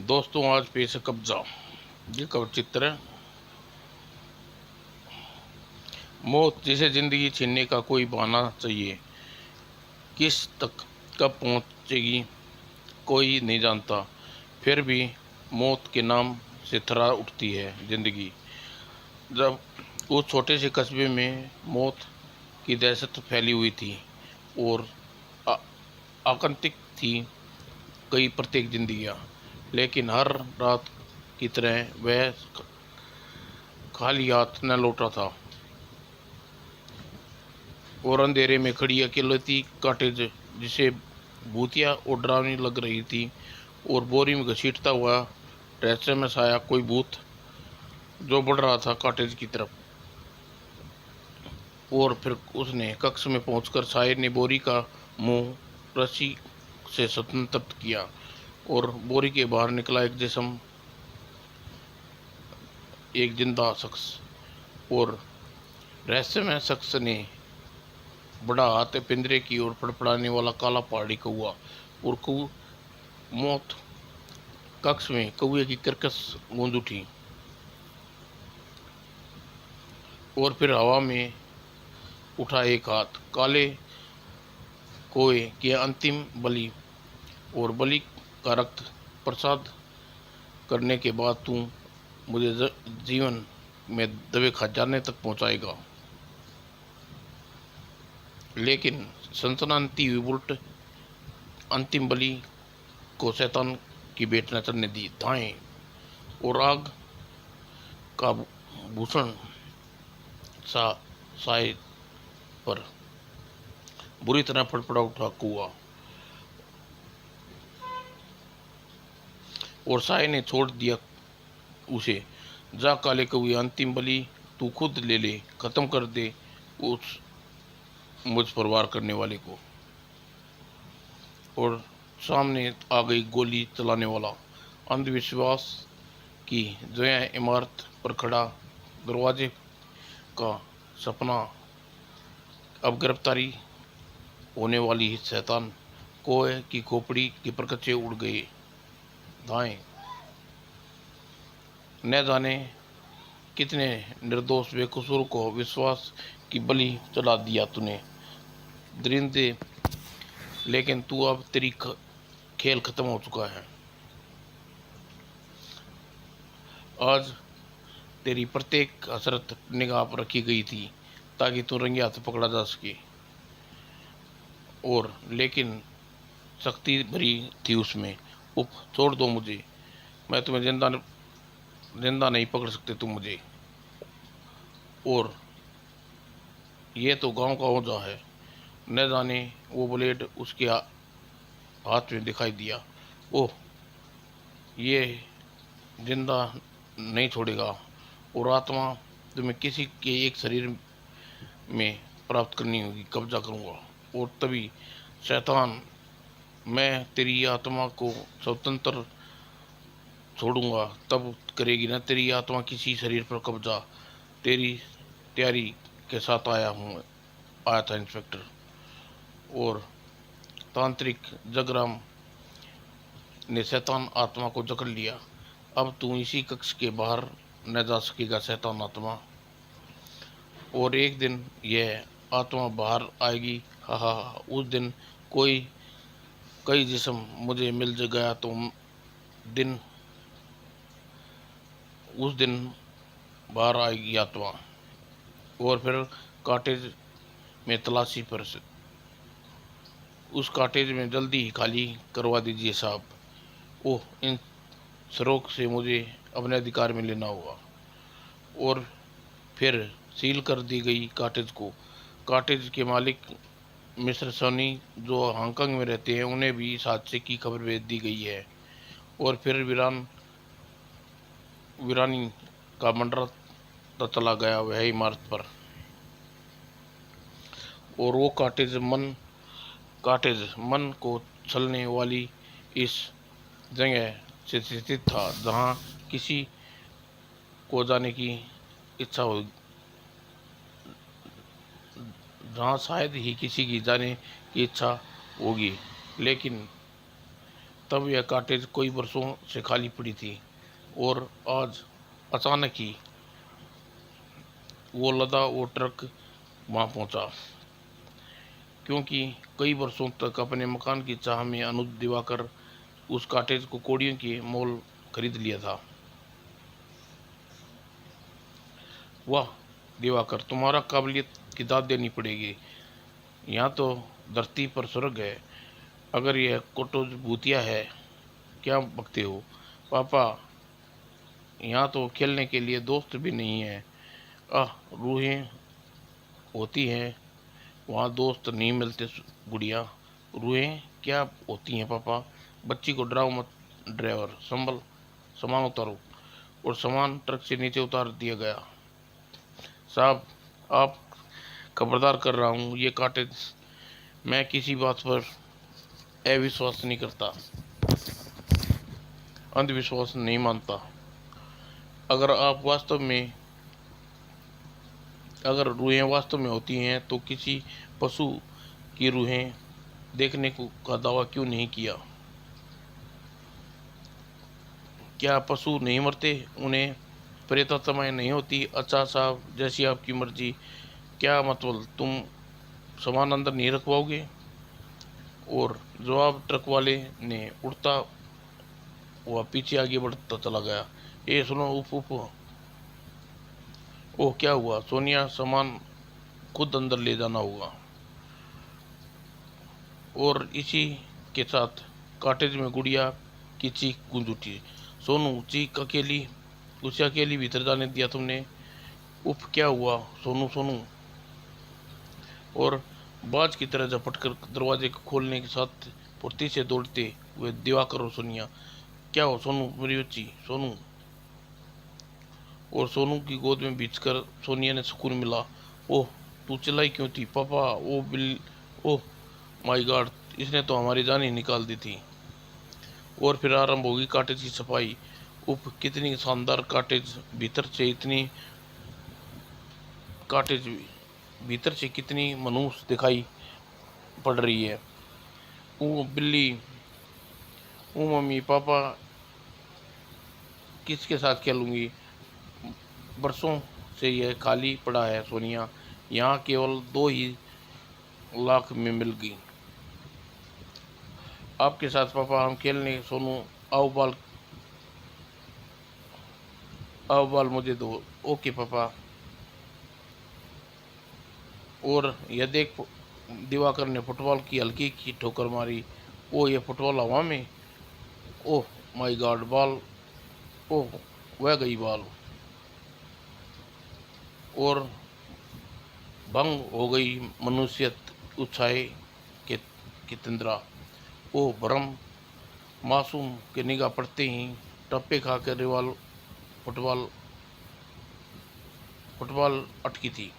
दोस्तों आज पेश है कब्जा। ये कब चित्र है। मौत जिसे जिंदगी छीनने का कोई बहाना चाहिए, किस तक कब पहुंचेगी कोई नहीं जानता। फिर भी मौत के नाम से थर्रा उठती है जिंदगी। जब उस छोटे से कस्बे में मौत की दहशत फैली हुई थी और आ- आतंकित थी कई प्रत्येक जिंदगियां, लेकिन हर रात की तरह वह खाली हाथ न लौटा था और अंधेरे में खड़ी अकेलती कॉटेज जिसे भूतिया और डरावनी लग रही थी, और बोरी में घसीटता हुआ रहस्यमय साया कोई भूत जो बढ़ रहा था कॉटेज की तरफ। और फिर उसने कक्ष में पहुंचकर साये ने बोरी का मुंह रस्सी से स्वतंत्र किया और बोरी के बाहर निकला एक जिस्म, एक जिंदा शख्स। और रहस्यमय शख्स ने बड़ा हाथ पिंजरे की ओर फड़फड़ाने वाला काला पहाड़ी कौआ। और मौत कक्ष में कौए की कर्कश गूंज उठी और फिर हवा में उठा एक हाथ। काले कोए की अंतिम बलि, और बलि का रक्त प्रसाद करने के बाद तू मुझे जीवन में दबे खजाने तक पहुंचाएगा। लेकिन सनसनाती हुई बुलेट अंतिम बलि को शैतान की भेंट न चढ़ने दी। दाएं और आग का भूषण सा साए पर बुरी तरह फड़फड़ा उठा कुआ, और साए ने छोड़ दिया उसे। जा काले कौए, अंतिम बलि तू खुद ले ले, खत्म कर दे उस मुझ पर वार करने वाले को। और सामने आ गई गोली चलाने वाला। अंधविश्वास की जया इमारत पर खड़ा दरवाजे का सपना अब गिरफ्तारी होने वाली शैतान कोए की खोपड़ी के परकच्चे उड़ गए। दाएं न जाने कितने निर्दोष बेकसूर को विश्वास की बलि चढ़ा दिया तूने दरिंदे। लेकिन तू अब तेरी खेल खत्म हो चुका है। आज तेरी प्रत्येक हसरत निगाह पर रखी गई थी ताकि तू रंगे हाथ पकड़ा जा सके। और लेकिन सख्ती भरी थी उसमें। उफ, छोड़ दो मुझे, मैं तुम्हें जिंदा नहीं पकड़ सकते तुम मुझे। और ये तो गांव का औजा है। न जाने वो ब्लेड उसके हाथ में दिखाई दिया। ओह, ये जिंदा नहीं छोड़ेगा, और आत्मा तुम्हें किसी के एक शरीर में प्राप्त करनी होगी। कब्जा करूंगा और तभी शैतान, मैं तेरी आत्मा को स्वतंत्र छोड़ूंगा। तब करेगी ना तेरी आत्मा किसी शरीर पर कब्जा। तेरी तैयारी के साथ आया था इंस्पेक्टर। और तांत्रिक जगराम ने शैतान आत्मा को जकड़ लिया। अब तू इसी कक्ष के बाहर न जा सकेगा शैतान आत्मा। और एक दिन यह आत्मा बाहर आएगी। हा हा हा, उस दिन कोई कई जिस्म मुझे मिल गया तो दिन उस दिन बाहर आएगी आत्मा। और फिर कॉटेज में तलाशी पर से उस कॉटेज में जल्दी ही खाली करवा दीजिए साहब। ओह, इन सरोख से मुझे अपने अधिकार में लेना होगा। और फिर सील कर दी गई कॉटेज को। कॉटेज के मालिक मिस्टर सोनी जो हांगकांग में रहते हैं, उन्हें भी इस हादसे की खबर भेज दी गई है। और फिर वीरानी का मंडराता चला गया वह इमारत पर। और वो कॉटेज मन को छलने वाली इस जगह से स्थित था जहाँ किसी को जाने की इच्छा हो जहाँ शायद ही किसी की जाने की इच्छा होगी। लेकिन तब यह कॉटेज कई वर्षों से खाली पड़ी थी और आज अचानक ही वो लदा वो ट्रक वहाँ पहुँचा, क्योंकि कई वर्षों तक अपने मकान की चाह में अनुज दिवाकर उस कॉटेज को कौड़ियों के मोल खरीद लिया था। वाह दिवाकर, तुम्हारा काबिलियत की दाद देनी पड़ेगी। यहाँ तो धरती पर स्वर्ग है। अगर यह कोटोज भूतिया है, क्या बकते हो पापा, यहाँ तो खेलने के लिए दोस्त भी नहीं है। आह, रूहें होती हैं, वहाँ दोस्त नहीं मिलते गुड़िया। रूहें क्या होती हैं पापा, बच्ची को डराओ मत। ड्राइवर, संभल, सामान उतारो। और सामान ट्रक से नीचे उतार दिया गया। साहब, आप खबरदार कर रहा हूँ, ये कॉटेज, मैं किसी बात पर अविश्वास नहीं करता, अंधविश्वास नहीं मानता। अगर आप वास्तव में अगर रूहें वास्तव में होती हैं तो किसी पशु की रूहें देखने को का दावा क्यों नहीं किया? क्या पशु नहीं मरते, उन्हें प्रेतात्माएं नहीं होती? अच्छा साहब, जैसी आपकी मर्जी। क्या मतलब, तुम सामान अंदर नहीं रखवाओगे? और जवाब ट्रक वाले ने उड़ता हुआ पीछे आगे बढ़ता चला गया। ए सुनो, उफ उफ। ओह, क्या हुआ सोनिया, सामान खुद अंदर ले जाना होगा। और इसी के साथ कॉटेज में गुड़िया की चीख गूंज उठी। सोनू, चीख अकेली, उसे अकेली भीतर जाने दिया तुमने? उफ, क्या हुआ सोनू सोनू? और बाज की तरह झपट कर दरवाजे को खोलने के साथ फुर्ती से दौड़ते हुए दिवाकर और सोनिया। क्या हो सोनू, मेरी बच्ची सोनू? और सोनू की गोद में बिछकर सोनिया ने सुकून मिला। ओह, तू चिल्लाई क्यों थी पापा? ओ बिल, ओह माय गॉड, इसने तो हमारी जान ही निकाल दी थी। और फिर आरंभ होगी कॉटेज की सफाई। उफ, कितनी शानदार कॉटेज, कॉटेज भीतर से कितनी मनहूस दिखाई पड़ रही है। ओ बिल्ली, ओ मम्मी पापा, किसके साथ खेलूंगी? बरसों से यह खाली पड़ा है सोनिया, यहाँ केवल 2 ही लाख में मिल गई। आपके साथ पापा हम खेलने। सोनू, आओ बाल मुझे दो। ओके पापा। और यह देख, दिवाकर ने फुटबॉल की हल्की की ठोकर मारी। ओ, ये फुटबॉल हवा में। ओह माय गॉड, बॉल, ओह वह गई बॉल। और भंग हो गई मनुष्यत उत्साह के की तंद्रा। ओ भ्रम, मासूम के निगाह पड़ते ही टप्पे खाकर रिवाल फुटबॉल फुटबॉल अटकी थी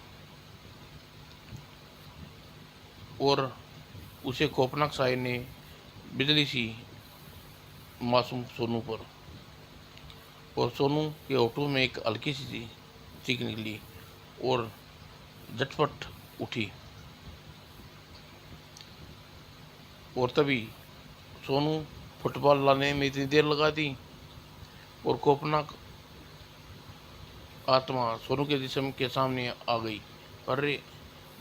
और उसे खौफनाक साय ने बिजली सी मासूम सोनू पर। और सोनू के होठों में एक हल्की सी चीख निकली और झटपट उठी। और तभी सोनू फुटबॉल लाने में इतनी देर लगा दी और खौफनाक आत्मा सोनू के जिस्म के सामने आ गई। अरे,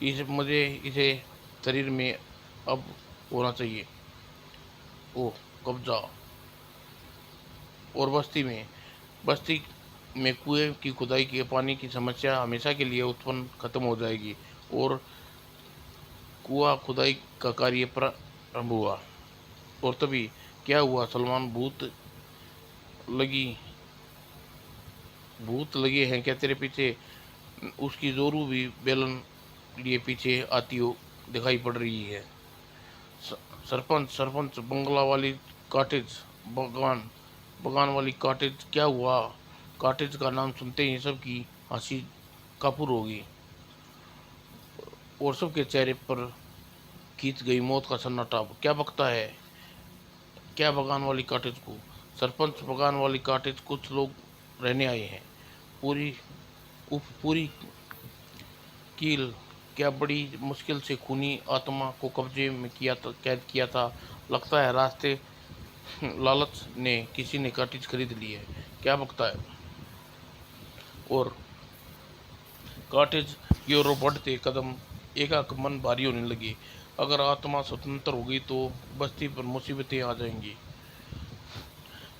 इसे शरीर में अब होना चाहिए। ओह, कब्जा। और बस्ती में कुएं की खुदाई के पानी की समस्या हमेशा के लिए उत्पन्न खत्म हो जाएगी। और कुआं खुदाई का कार्य प्रारंभ हुआ। और तभी क्या हुआ सलमान, लगी भूत लगे हैं क्या तेरे पीछे? उसकी जोरू भी बेलन लिए पीछे आती हो दिखाई पड़ रही है। सरपंच, बंगला वाली कॉटेज, बगान वाली कॉटेज, क्या हुआ? कॉटेज का नाम सुनते ही सबकी हंसी कापुर होगी और सबके चेहरे पर खींच गई मौत का सन्नाटा। क्या बकता है? क्या बगान वाली कॉटेज को? सरपंच, बगान वाली कॉटेज कुछ लोग रहने आए हैं। पूरी कील, क्या बड़ी मुश्किल से खूनी आत्मा को कब्जे में कैद किया था। लगता है रास्ते लालच ने किसी ने कॉटेज खरीद ली है, क्या बकता है। और कॉटेज की ओर बढ़ते कदम एकाएक मन भारी होने लगे। अगर आत्मा स्वतंत्र हो गई तो बस्ती पर मुसीबतें आ जाएंगी।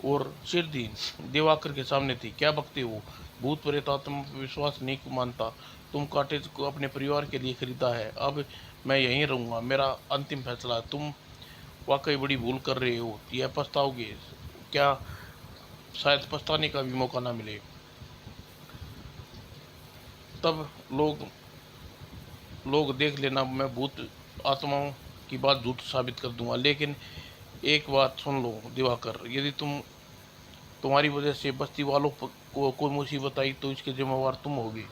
और सिरदीन दिवाकर के सामने थी। क्या बकते हो, भूत प्रेत आत्मा पर विश्वास नहीं मानता। तुम कॉटेज को अपने परिवार के लिए खरीदा है, अब मैं यहीं रहूंगा, मेरा अंतिम फैसला है। तुम वाकई बड़ी भूल कर रहे हो, यह पछताओगे। क्या शायद पछताने का भी मौका ना मिले। तब लोग लोग देख लेना, मैं भूत आत्माओं की बात झूठ साबित कर दूंगा। लेकिन एक बात सुन लो दिवाकर, यदि तुम्हारी वजह से बस्ती वालों को कोई मुसीबत आई तो इसके जिम्मेवार तुम होगे।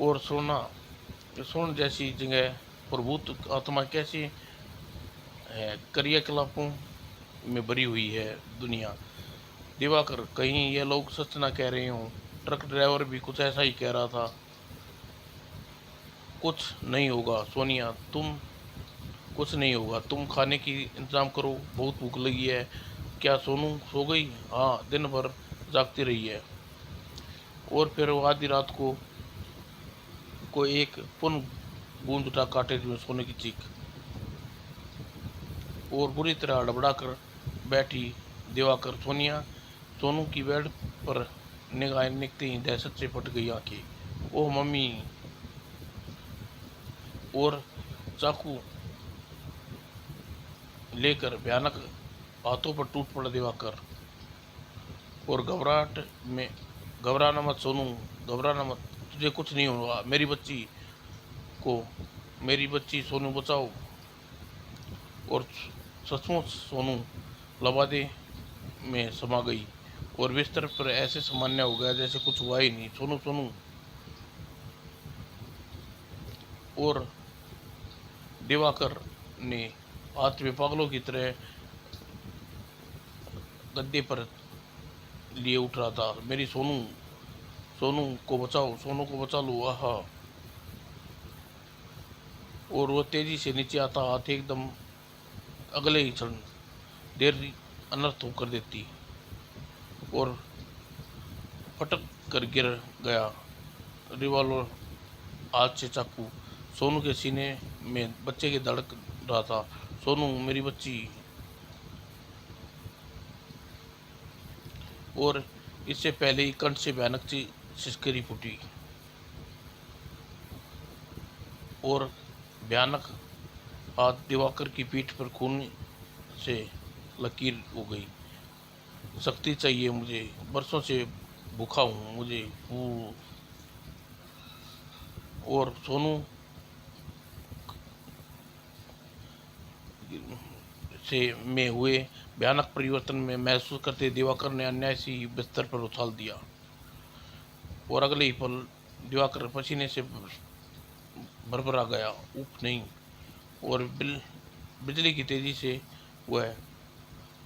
और सुन जैसी जगह पर भूत आत्मा कैसे है, क्रियाकलापों में भरी हुई है दुनिया। दिवाकर, कहीं ये लोग सच ना कह रहे हों। ट्रक ड्राइवर भी कुछ ऐसा ही कह रहा था। कुछ नहीं होगा सोनिया, कुछ नहीं होगा, तुम खाने की इंतजाम करो, बहुत भूख लगी है। क्या सोनू सो गई? हाँ, दिन भर जागती रही है। और फिर वो आधी रात को एक पुनः गूंज उठा कॉटेज में सोने की चीख। और बुरी तरह हड़बड़ा कर बैठी दिवाकर। सोनू की बेड पर निगाहें निकलते ही दहशत से फट गई आंखें। ओह मम्मी! और चाकू लेकर भयानक हाथों पर टूट पड़ा दिवाकर। और घबराना मत सोनू, घबराना मत, तुझे कुछ नहीं होगा। को मेरी बच्ची सोनू बचाओ। और सचमुच सोनू लबादे में समा गई और बिस्तर पर ऐसे सामान्य हो गया जैसे कुछ हुआ ही नहीं। सोनू सोनू। और दिवाकर ने हाथ में पागलों की तरह गद्दे पर लिए उठ रहा था। मेरी सोनू, सोनू को बचाओ, सोनू को बचा लो, आहा। और वो तेजी से नीचे आता, हाथ एकदम अगले ही क्षण देर अनर्थ होकर देती और फटक कर गिर गया रिवॉल्वर हाथ से चाकू सोनू के सीने में बच्चे के धड़क रहा था। सोनू मेरी बच्ची। और इससे पहले ही कंठ से भयानक सी सिसकरी फूटी और भयानक हाथ दिवाकर की पीठ पर खून से लकीर हो गई। शक्ति चाहिए मुझे, बरसों से भूखा हूँ मुझे। और सोनू से में हुए भयानक परिवर्तन में महसूस करते दिवाकर ने अन्याय से बिस्तर पर उछाल दिया। और अगले ही पल दिवाकर पसीने से भरभरा गया। ऊप नहीं। और बिजली की तेजी से वह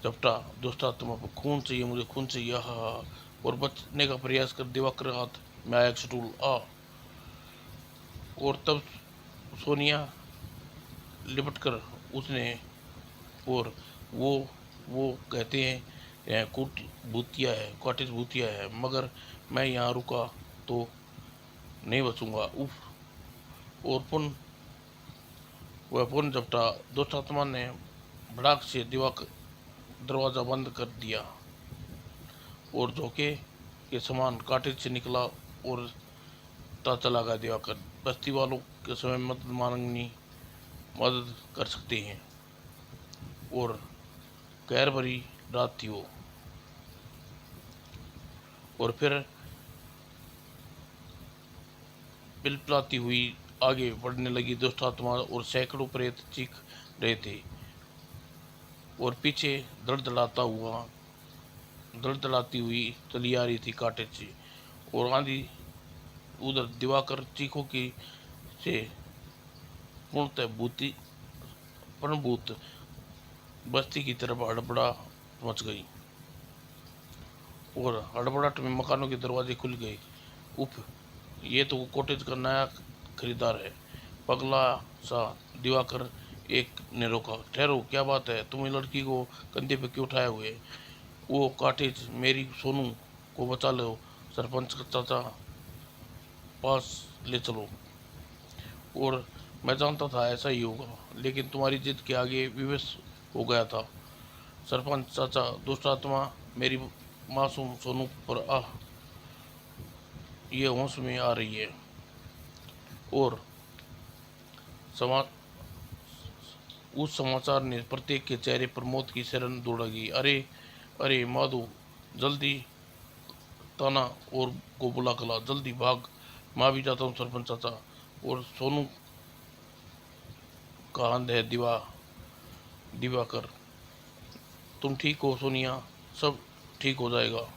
झपटा दुष्टात्मा पर। खून चाहिए मुझे, खून चाहिए, हा। और बचने का प्रयास कर दिवाकर हाथ में आया एक स्टूल आ। और तब सोनिया लिपट कर उसने। और वो वो कहते हैं कुट भूतिया है, कॉटेज भूतिया है, मगर मैं यहाँ रुका तो नहीं बचूंगा। उफ। और वह पुन झपटा दुष्टात्मा ने भड़ाक से दरवाजा बंद कर दिया और झोंके के समान कॉटेज से निकला और चला गया दिवाकर। बस्ती वालों के समय मदद कर सकते हैं। और कहर भरी रात थी वो। और फिर पिलपिलाती हुई आगे बढ़ने लगी दुष्ट आत्मा और सैकड़ों प्रेत चीख रहे थे और पीछे धड़धड़ाती हुई चली आ रही थी काटेज से। और आंधी उधर दिवाकर चीखों की से पूर्णतः प्रणभूत बस्ती की तरफ हड़बड़ा मच गई। और हड़बड़ाहट में मकानों के दरवाजे खुल गए। उफ, ये तो कॉटेज का नया खरीदार है। पगला सा दिवाकर एक ने रोका। ठहरो, क्या बात है? तुम लड़की को कंधे पे क्यों उठाए हुए? वो कॉटेज मेरी सोनू को बचा लो, सरपंच चाचा पास ले चलो। और मैं जानता था ऐसा ही होगा, लेकिन तुम्हारी जिद के आगे विवश हो गया था। सरपंच चाचा, दुष्ट आत्मा मेरी मासूम सोनू पर ये होश में आ रही है। और समा उस समाचार ने प्रत्येक के चेहरे पर मौत की शरण दौड़ेगी। अरे अरे माधो, जल्दी ताना और को बुला कला, जल्दी भाग, मैं भी जाता हूँ सरपंच चाचा। और सोनू का अंध है दिवाकर, तुम ठीक हो सोनिया, सब ठीक हो जाएगा।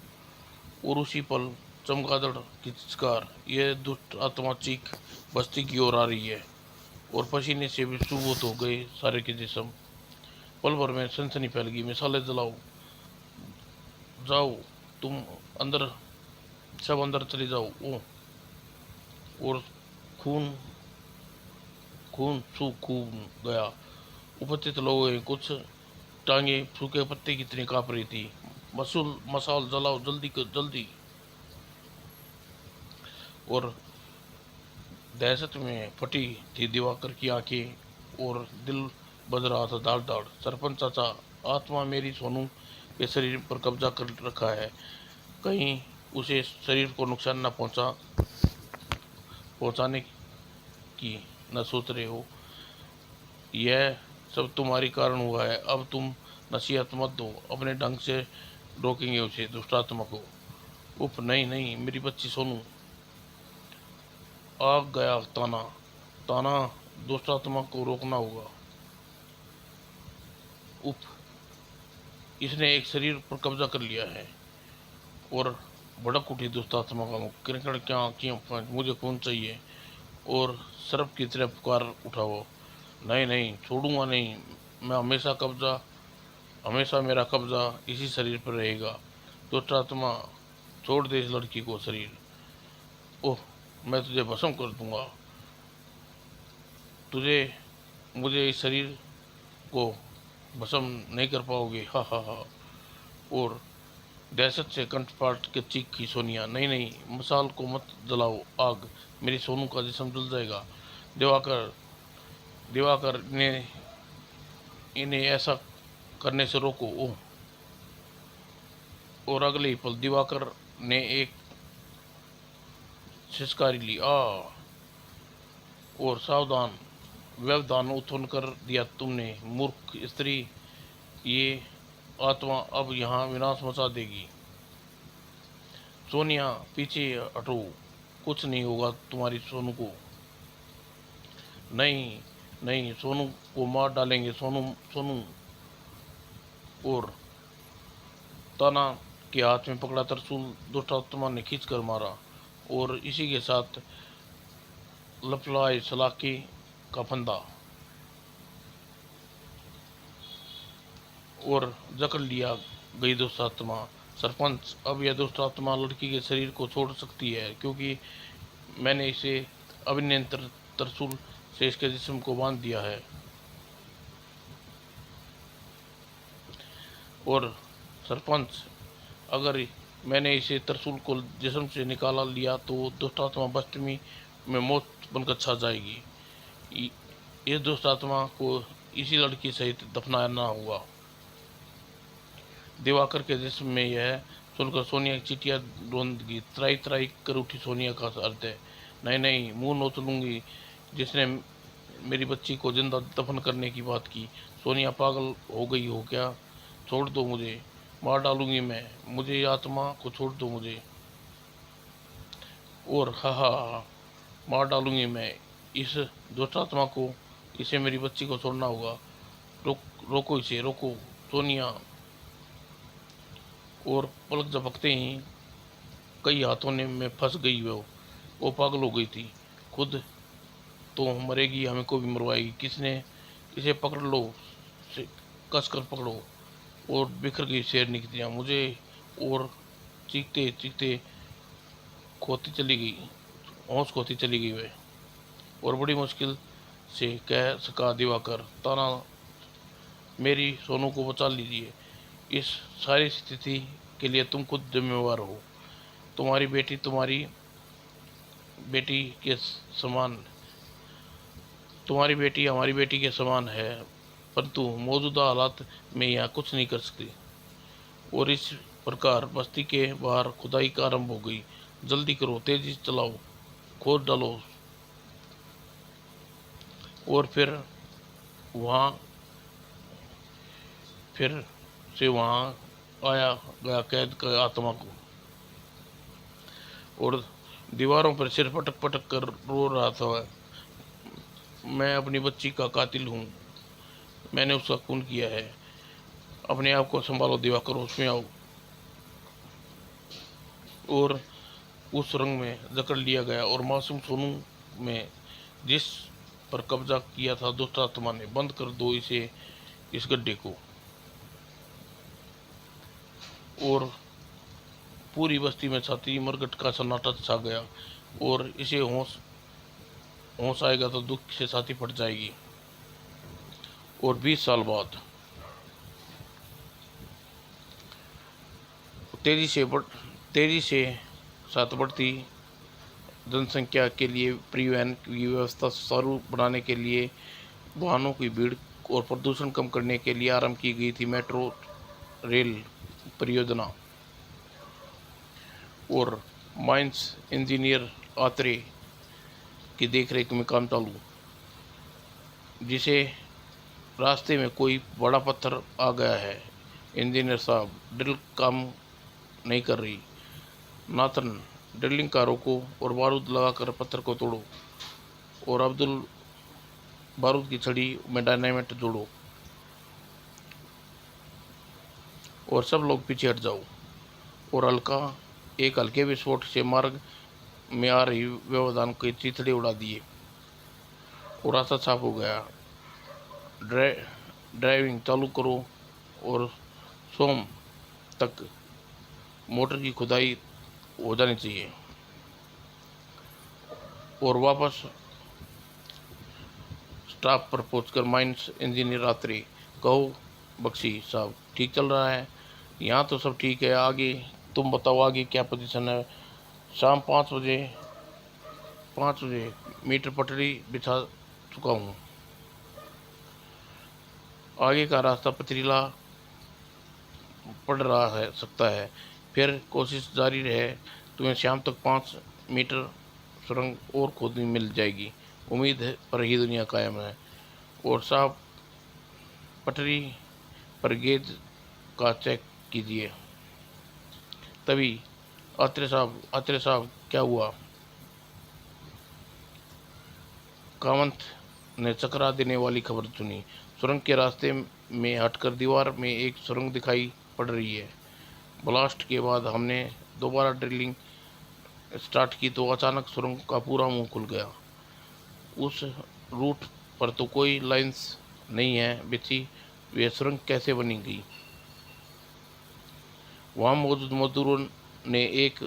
और उसी पल चमगादड़ की चित्कार, यह दुष्ट आत्मा चीख बस्ती की ओर आ रही है। और पसीने से भी सुबोध हो गए सारे के जिस्म। पल भर में सनसनी फैल गई। मिसाले जलाओ, जाओ तुम अंदर, सब अंदर चले जाओ। ओ और खून खून सूख खून गया। उपस्थित लोगों के कुछ टांगे सूखे पत्ते की तरह कांप रही थी। मसूल मसाल जलाओ, जल्दी कर जल्दी। और दहशत में फटी थी दिवाकर की आंखें और दिल बज रहा था दाड़ दाड़। सरपंच चाचा, आत्मा मेरी सोनू के शरीर पर कब्जा कर रखा है, कहीं उसे शरीर को नुकसान न पहुंचाने की न सोच रहे हो? यह सब तुम्हारी कारण हुआ है। अब तुम नसीहत मत दो, अपने ढंग से रोकेंगे उसे, दुष्टात्मा को। उफ, नहीं नहीं, मेरी बच्ची सोनू। आ गया ताना। ताना, दुष्टात्मा को रोकना होगा। उफ, इसने एक शरीर पर कब्जा कर लिया है। और भड़क उठी दुष्टात्मा का मुख। किरकड़, क्या क्यों, मुझे खून चाहिए। और सर्प की तरह पुकार उठा वो। नहीं नहीं, छोड़ूंगा नहीं। मैं हमेशा मेरा कब्जा इसी शरीर पर रहेगा। दुष्टात्मा, छोड़ दे इस लड़की को शरीर। ओह, मैं तुझे भस्म कर दूंगा। तुझे मुझे इस शरीर को भस्म नहीं कर पाओगे, हा हा हा। और दहशत से कंठपाट के चीखी सोनिया, नहीं नहीं, मसाल को मत जलाओ, आग, मेरी सोनू का जिस्म जल जाएगा। दिवाकर दिवाकर ने इन्हें ऐसा करने से रोको। ओह। और अगले ही पल दिवाकर ने एक सिसकारी ली। और सावधान, व्यवधान उत्पन्न कर दिया तुमने, मूर्ख स्त्री। ये आत्मा अब यहाँ विनाश मचा देगी। सोनिया, पीछे हटो, कुछ नहीं होगा तुम्हारी सोनू को। नहीं नहीं, सोनू को मार डालेंगे, सोनू सोनू। और ताना के हाथ में पकड़ा तरसूल दुष्टात्मा ने खींच कर मारा। और इसी के साथ लपलाए सलाखी का फंदा और जकड़ लिया गई दुष्टात्मा। सरपंच, अब यह दुष्टात्मा लड़की के शरीर को छोड़ सकती है, क्योंकि मैंने इसे अभिनियंत्रित तरसूल से इसके जिस्म को बांध दिया है। और सरपंच, अगर मैंने इसे तरसूल को जिस्म से निकाला लिया तो दुष्टात्मा बस्तमी में मौत बनकर छा जाएगी। इस दुष्टात्मा को इसी लड़की सहित दफनाना होगा। दिवाकर के जिस्म में यह सुनकर सोनिया की चिटिया रोंदगी। त्राई त्राई कर उठी सोनिया का अर्थ है, नहीं नहीं, मुंह नोच लूंगी जिसने मेरी बच्ची को जिंदा दफन करने की बात की। सोनिया, पागल हो गई हो क्या? छोड़ दो मुझे, मार डालूंगी मैं, मुझे ये आत्मा को छोड़ दो मुझे। और हा हा हा, मार डालूंगी मैं इस दुष्टात्मा को, इसे मेरी बच्ची को छोड़ना होगा। रोक, रोको इसे, रोको सोनिया। और पलक झपकते ही कई हाथों ने में फंस गई। वो पागल हो गई थी। खुद तो मरेगी, हमें को भी मरवाएगी। किसने? इसे पकड़ लो, कस कर पकड़ो। और बिखर गई शेरनी की तरह मुझे। और चीखते चीखते खोती चली गई, होश खोती चली गई वह। और बड़ी मुश्किल से कह सका दिवाकर, ताना मेरी सोनू को बचा लीजिए। इस सारी स्थिति के लिए तुम खुद जिम्मेवार हो। तुम्हारी बेटी के समान तुम्हारी बेटी हमारी बेटी के समान है, परंतु मौजूदा हालात में यहाँ कुछ नहीं कर सकती। और इस प्रकार बस्ती के बाहर खुदाई का आरंभ हो गई। जल्दी करो, तेजी चलाओ, खोद डालो। और वहाँ फिर से वहाँ आया गया कैद का आत्मा को, और दीवारों पर सिर पटक पटक कर रो रहा था, मैं अपनी बच्ची का कातिल हूँ, मैंने उसका खून किया है, अपने आप को संभालो दिवाकर, होश में आओ। और उस रंग में जकड़ लिया गया और मासूम सोनू में जिस पर कब्जा किया था दुष्ट आत्मा ने, बंद कर दो इस गड्ढे को। और पूरी बस्ती में छाती मरगट का सन्नाटा छा गया, और इसे होश आएगा तो दुख से छाती फट जाएगी। और 20 साल बाद तेजी से साथ बढ़ती जनसंख्या के लिए परिवहन की व्यवस्था सुचारू बनाने के लिए, वाहनों की भीड़ और प्रदूषण कम करने के लिए आरंभ की गई थी मेट्रो रेल परियोजना। और माइंस इंजीनियर आत्रे की देखरेख में काम चालू। जिसे रास्ते में कोई बड़ा पत्थर आ गया है, इंजीनियर साहब ड्रिल काम नहीं कर रही, नाथन ड्रिलिंग का रोको और बारूद लगाकर पत्थर को तोड़ो। और अब्दुल बारूद की छड़ी में डायनामाइट जोड़ो, और सब लोग पीछे हट जाओ। और एक हल्के विस्फोट से मार्ग में आ रही व्यवधान के चिथड़े उड़ा दिए, और रास्ता साफ हो गया। ड्राइविंग चालू करो, और सोम तक मोटर की खुदाई हो जानी चाहिए। और वापस स्टॉप पर पहुंचकर माइंस इंजीनियर आत्रे, कहो बख्शी साहब ठीक चल रहा है? यहाँ तो सब ठीक है, आगे तुम बताओ, आगे क्या पोजीशन है? शाम 5 बजे मीटर पटरी बिछा चुका हूँ, आगे का रास्ता पथरीला पड़ रहा है, सकता है, फिर कोशिश जारी रहे, तुम्हें शाम तक 5 मीटर सुरंग और खोदनी मिल जाएगी, उम्मीद पर ही दुनिया कायम है। और साहब पटरी पर गेज का चेक कीजिए। तभी आत्रे साहब क्या हुआ? कामंत ने चकरा देने वाली खबर सुनी। सुरंग के रास्ते में हटकर दीवार में एक सुरंग दिखाई पड़ रही है। ब्लास्ट के बाद हमने दोबारा ड्रिलिंग स्टार्ट की तो अचानक सुरंग का पूरा मुंह खुल गया। उस रूट पर तो कोई लाइंस नहीं है बिछी, वे सुरंग कैसे बनी गई? वहाँ मौजूद मजदूरों ने एक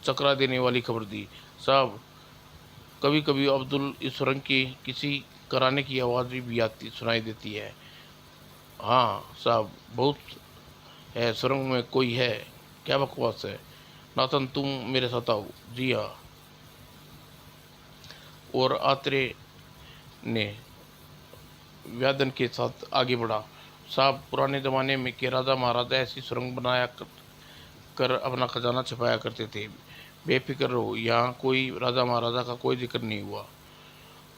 चकरा देने वाली खबर दी, साहब कभी कभी अब्दुल इस सुरंग की किसी कराने की आवाज़ भी सुनाई देती है। हाँ साहब, बहुत है, सुरंग में कोई है। क्या बकवास है? नाथन तुम मेरे साथ आओ। जी हाँ। और आत्रे ने व्यादन के साथ आगे बढ़ा, साहब पुराने ज़माने में के राजा महाराजा ऐसी सुरंग बनाया कर अपना खजाना छिपाया करते थे। बेफिक्र रहो, यहाँ कोई राजा महाराजा का कोई जिक्र नहीं हुआ,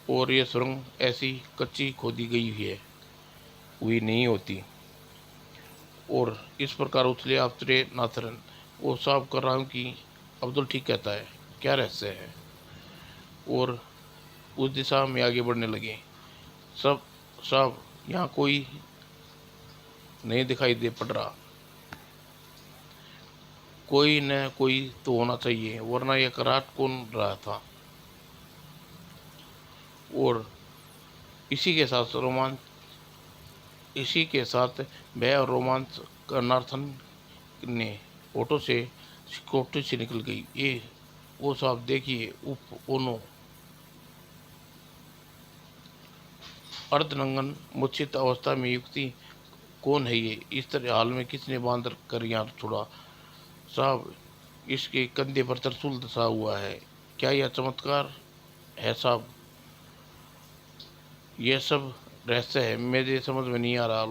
और ये सुरंग ऐसी कच्ची खोदी गई हुई नहीं होती। और इस प्रकार उछले आत्रे नाथरन, वो साफ कर रहा हूँ कि अब्दुल ठीक कहता है, क्या रहस्य है? और उस दिशा में आगे बढ़ने लगे। सब साहब यहाँ कोई नहीं दिखाई दे पड़ रहा, कोई न कोई तो होना चाहिए, वरना यह कराट कौन रहा था? और इसी के साथ भय और रोमांच कर्नार्थन ने ऑटो से सिक्योरिटी से निकल गई। ये वो साहब देखिए, उप ओनो। अर्धनंगन मूर्छित अवस्था में युक्ति कौन है ये? इस तरह हाल में किसने बांध कर यहाँ छोड़ा? साहब, इसके कंधे पर त्रिशूल धसा हुआ है। क्या यह चमत्कार है साहब? यह सब रहस्य है, मेरे समझ में नहीं आ रहा।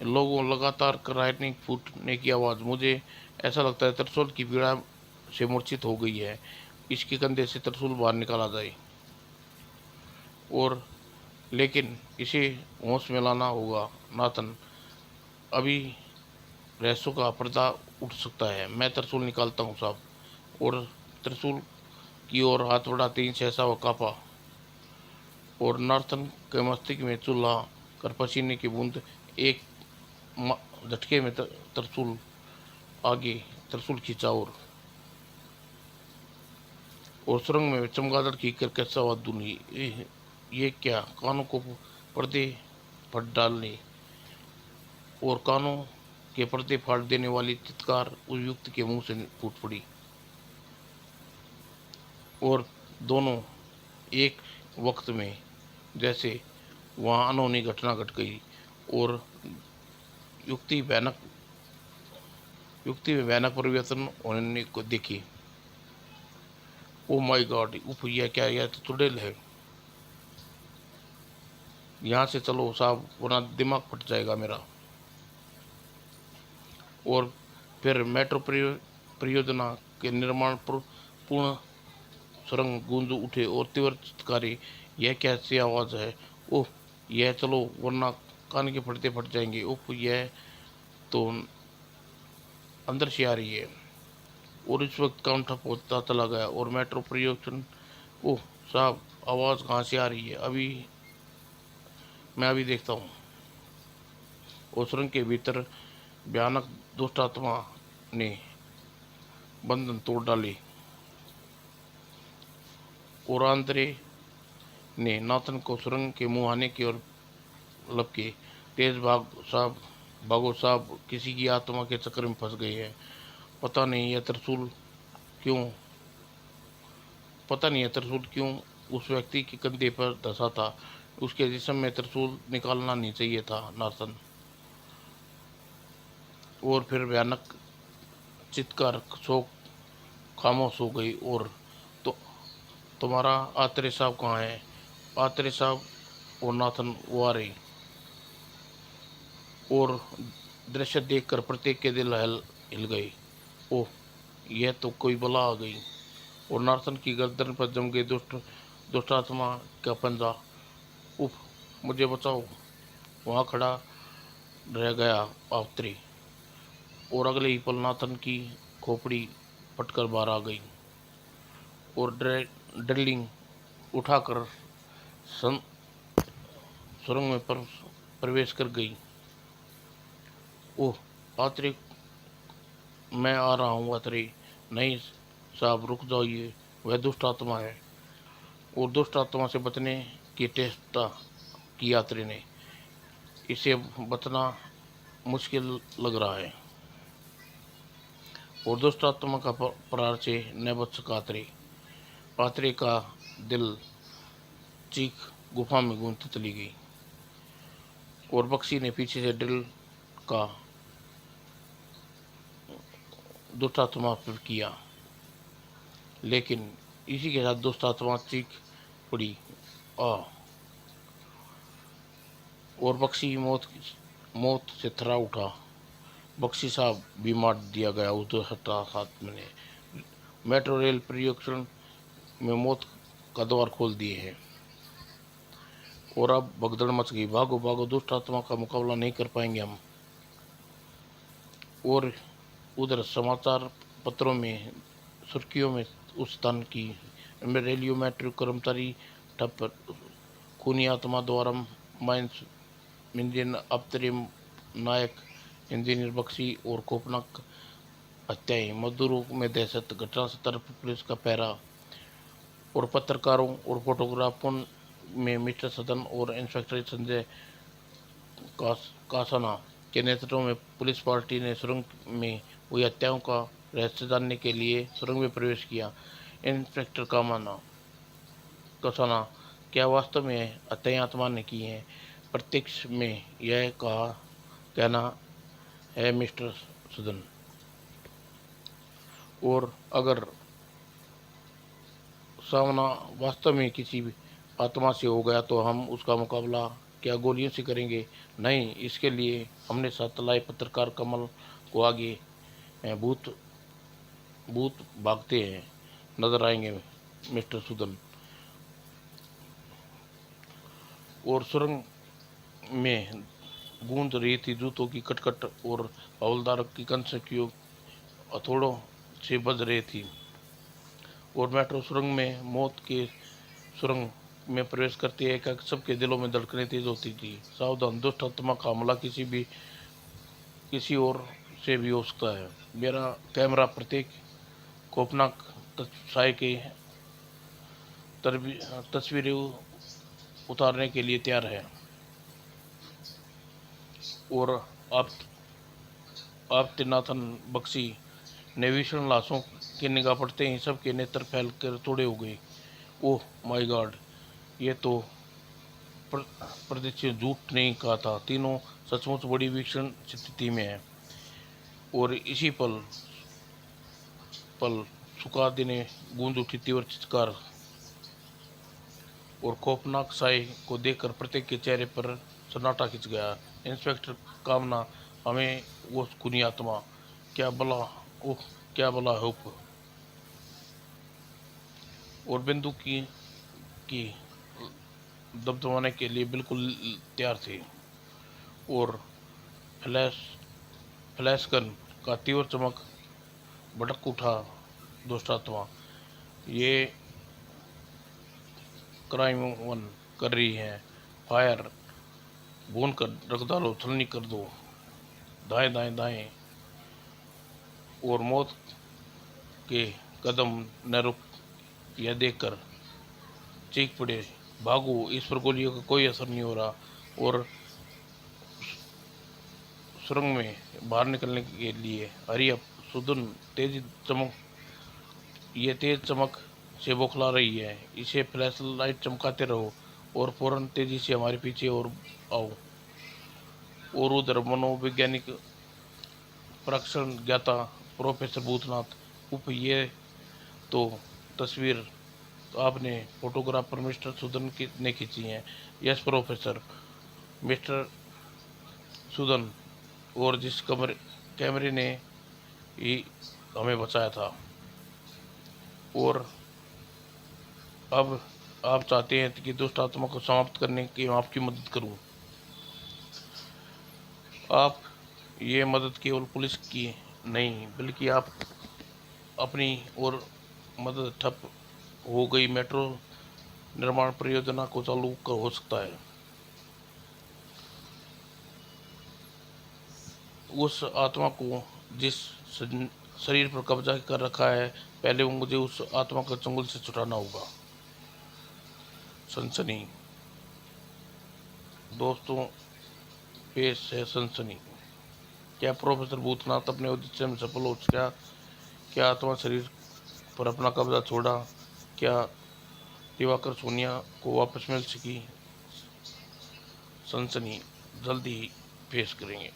लोगों लगातार कराहने फूटने की आवाज़। मुझे ऐसा लगता है त्रिशूल की पीड़ा से मूर्छित हो गई है। इसके कंधे से त्रिशूल बाहर निकाला जाए, और लेकिन इसे होश में लाना होगा नाथन। अभी रहस्यों का पर्दा उठ सकता है। मैं त्रिशूल निकालता हूँ साहब। और त्रिशूल की ओर हाथ बढ़ाते ही सहसा व काँपा, और नार्थन के मस्तिष्क में चूल्हा कर पसीने की बूंद एक झटके में त्रिशूल आगे त्रिशूल खींचा, और सुरंग में चमगादड़ की करकश आवाज धुनी। ये क्या? कानों को पर्दे फट डालने और कानों के पर्दे फाड़ देने वाली चित्कार उस युक्त के मुंह से फूट पड़ी, और दोनों एक वक्त में जैसे वहाँ अनहोनी घटना घट गई, और युक्ति में भयानक परिवर्तन होने को देखी। Oh my God! उफ, यह क्या? यह तो चुड़ैल है। यहाँ से चलो साहब, वरना दिमाग फट जाएगा मेरा। और फिर मेट्रो परियोजना के निर्माण पर पूर्ण सुरंग गूंज उठे और तीव्र चित्कारी। यह कैसी आवाज़ है? ओह, यह चलो, वरना कान के फटते फट जाएंगे। ओह, यह तो अंदर से आ रही है। और इस वक्त काम ठप होता चला गया, और मेट्रो परियोजना। ओह साहब, आवाज़ कहाँ से आ रही है? मैं अभी देखता हूँ। और सुरंग के भीतर भयानक दुष्ट आत्मा ने बंधन तोड़ डाले, और आंद्रे ने नाथन को सुरंग के मुंहाने की ओर लपके। तेज भागो साहब, किसी की आत्मा के चक्कर में फंस गए हैं। पता नहीं यह त्रिशूल क्यों उस व्यक्ति के कंधे पर धंसा था। उसके जिस्म में त्रिशूल निकालना नहीं चाहिए था नाथन। और फिर भयानक चित्कार शोक खामोश हो गई। और तो तुम्हारा आत्रे साहब कहाँ है? आत्रे साहब और नाथन वो आ रही, और दृश्य देखकर प्रत्येक के दिल हिल गए। ओह, यह तो कोई बला आ गई। और नाथन की गर्दन पर जम गई दुष्ट आत्मा का पंजा। उफ, मुझे बचाओ! वहाँ खड़ा रह गया आत्रे, और अगले ही पल नाथन की खोपड़ी फटकर बाहर आ गई, और ड्रिलिंग उठाकर सुरंग में प्रवेश कर गई। ओह आत्रे, मैं आ रहा हूँ आत्रे। नहीं साहब, रुक जाइए, वह दुष्ट आत्मा है। और दुष्ट आत्मा से बचने की चेष्टा की आत्रे ने। इसे बचना मुश्किल लग रहा है, और दुष्ट आत्मा का प्रहार से न बच सका आत्रे। आत्रे का दिल चीख गुफा में गूंजती चली गई, और बक्सी ने पीछे से ड्रिल का दुष्ट आत्मा पर किया, लेकिन इसी के साथ दुष्ट आत्मा चीख पड़ी आ, और बक्सी मौत से थरा उठा। बक्सी साहब भी मार दिया गया उस दुष्ट आत्मा ने। मेट्रो रेल परियोजना में मौत का द्वार खोल दिए हैं, और अब भगदड़ मच गई। भागो भागो, दुष्ट आत्मा का मुकाबला नहीं कर पाएंगे हम। और उधर समाचार पत्रों में सुर्खियों में उस स्थान की रेलियो मेट्रो कर्मचारी ठप, खूनी आत्मा द्वारा माइंस इंजन अबतरी नायक इंजीनियर बक्सी और कोपनाक हत्याएं, मजदूरों में दहशत, घटना से तरफ पुलिस का पहरा, और पत्रकारों और फोटोग्राफरों में मिस्टर सदन और इंस्पेक्टर संजय कासाना के नेतृत्व में पुलिस पार्टी ने सुरंग में हुई हत्याओं का रहस्य जानने के लिए सुरंग में प्रवेश किया। इंस्पेक्टर कासाना क्या वास्तव में अतः आत्मा ने की है? प्रत्यक्ष में यह कहा कहना है मिस्टर सुदन। और अगर सामना वास्तव में किसी भी आत्मा से हो गया तो हम उसका मुकाबला क्या गोलियों से करेंगे? नहीं, इसके लिए हमने साथ लाए पत्रकार कमल को आगे भूत भूत भागते हैं नजर आएंगे मिस्टर सुदन। और सुरंग में गूंज रही थी जूतों की कटकट और हवलदार की कंसकियों हथौड़ों से बज रही थी। और मेट्रो सुरंग में मौत के सुरंग में प्रवेश करती है कि सबके दिलों में धड़कनें तेज होती थी। सावधान, दुष्ट आत्मा का हमला किसी और से भी हो सकता है। मेरा कैमरा प्रत्येक खौफनाक साय की तस्वीरें उतारने के लिए तैयार है। और आप त्रिनाथन बख्शी ने विषण लाशों की निगाह पड़ते ही सबके नेत्र फैल कर थोड़े हो गए। ओह माय गॉड, ये तो प्रदीप झूठ नहीं कहा था। तीनों सचमुच बड़ी भीषण स्थिति में है। और इसी पल पल सुकादी ने गूंज उठी तीव्र चित्कार। और खौफनाक साय को देखकर प्रत्येक के चेहरे पर सन्नाटा खिंच गया। इंस्पेक्टर कामना, हमें वो खूनी आत्मा क्या भला, ओह क्या भला होप। और बंदूक की दबदबाने के लिए बिल्कुल तैयार थे। और फ्लैश फ्लैश गन का तीव्र चमक भड़क उठा। दुष्टात्मा, ये क्राइम वन कर रही है। फायर, भून कर रख डालो, छलनी कर दो, दाएं दाएं दाएं। और मौत के कदम न रुक यह देखकर चीख पड़े, भागो, इस पर गोलियों का कोई असर नहीं हो रहा। और सुरंग में बाहर निकलने के लिए हरी अप सुदन ये तेज चमक से बौखला रही है। इसे फ्लैश लाइट चमकाते रहो और फौरन तेजी से हमारे पीछे और आओ। और उधर मनोवैज्ञानिक परीक्षण ज्ञाता प्रोफेसर भूतनाथ, उप ये तो तस्वीर आपने फोटोग्राफर मिस्टर सुदन ने खींची है। यस प्रोफेसर, मिस्टर सुदन, और जिस कैमरे ने ही हमें बचाया था। और अब आप चाहते हैं कि दुष्ट आत्मा को समाप्त करने की आपकी मदद करूं। आप ये मदद केवल पुलिस की नहीं बल्कि आप अपनी और मदद ठप हो गई मेट्रो निर्माण परियोजना को चालू हो सकता है। उस आत्मा को जिस शरीर पर कब्जा कर रखा है, पहले वो मुझे उस आत्मा को चंगुल से छुड़ाना होगा। सनसनी दोस्तों, पेश है सनसनी। क्या प्रोफेसर भूतनाथ अपने उद्देश्य में सफल हो सका? क्या आत्मा शरीर पर अपना कब्जा छोड़ा? क्या दिवाकर सोनिया को वापस मिल सकी? सनसनी जल्दी ही पेश करेंगे।